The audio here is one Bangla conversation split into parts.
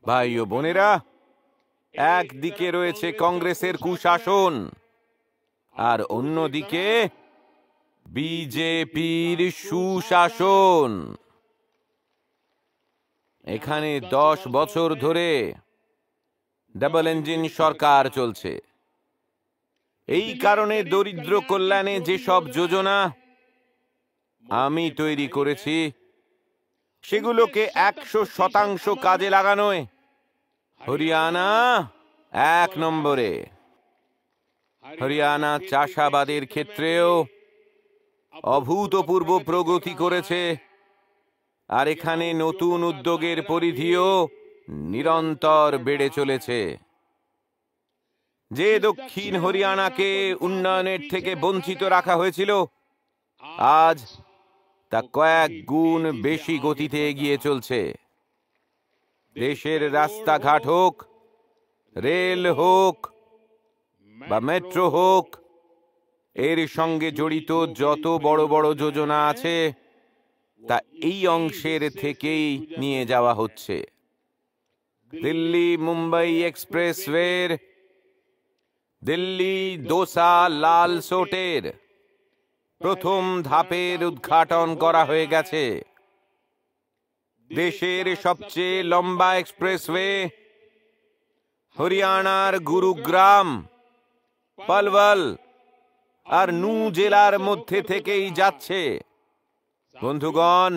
ভাই ও বোনেরা, একদিকে রয়েছে কংগ্রেসের কুশাসন আর অন্যদিকে বিজেপির সুশাসন। এখানে 10 বছর ধরে ডাবল ইঞ্জিন সরকার চলছে। এই কারণে দরিদ্র কল্যাণে যেসব যোজনা আমি তৈরি করেছি সেগুলোকে 100% কাজে লাগানোয় হরিয়ানা 1 নম্বরে। হরিয়ানা চাষাবাদের ক্ষেত্রেও অভূতপূর্ব প্রগতি করেছে, আর এখানে নতুন উদ্যোগের পরিধিও নিরন্তর বেড়ে চলেছে। যে দক্ষিণ হরিয়ানাকে উন্নয়নের থেকে বঞ্চিত রাখা হয়েছিল, আজ তা কয়েক গুণ বেশি গতিতে এগিয়ে চলছে। দেশের রাস্তাঘাট হোক, রেল হোক বা মেট্রো হোক, এর সঙ্গে জড়িত যত বড় বড় যোজনা আছে তা এই অংশের থেকেই নিয়ে যাওয়া হচ্ছে। দিল্লি মুম্বাই এক্সপ্রেসওয়ের, দিল্লি দোসা লাল সোটের প্রথম ধাপের উদ্ঘাটন করা হয়ে গেছে। দেশের সবচেয়ে লম্বা এক্সপ্রেসওয়ে হরিয়ানার গুরুগ্রাম, পলওয়াল আর নু জেলার মধ্যে থেকেই যাচ্ছে। বন্ধুগণ,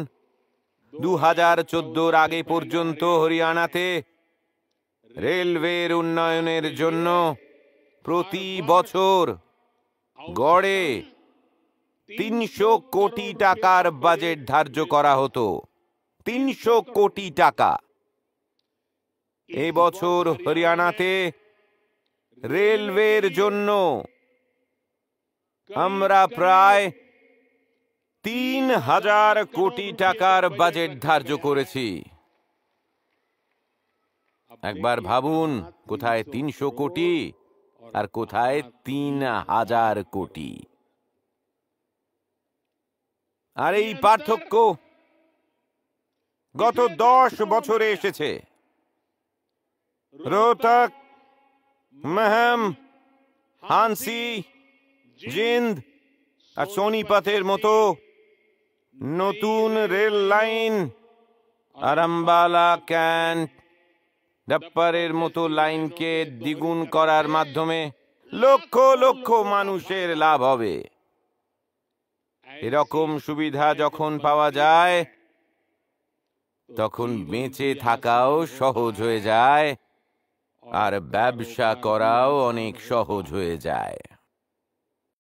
2014 আগে পর্যন্ত হরিয়ানাতে রেলওয়ের উন্নয়নের জন্য প্রতি বছর গড়ে 300 কোটি টাকার বাজেট ধার্য করা হতো। 300 কোটি টাকা। এবছর হরিয়ানাতে রেলওয়ের জন্য আমরা প্রায় 3000 কোটি টাকার বাজেট ধার্য করেছি। একবার ভাবুন, কোথায় 300 কোটি আর কোথায় 3000 কোটি। আর এই পার্থক্য গত 10 বছরে এসেছে। রোহতক, মহম, হানসি, জিন্দ আর সোনিপথের মতো নতুন রেল লাইন আর আম্বালা, ক্যান্ট, ডাপ্পারের মতো লাইনকে দ্বিগুণ করার মাধ্যমে লক্ষ লক্ষ মানুষের লাভ হবে। এরকম সুবিধা যখন পাওয়া যায় তখন বেঁচে থাকাও সহজ হয়ে যায় আর ব্যবসা করাও অনেক সহজ হয়ে যায়।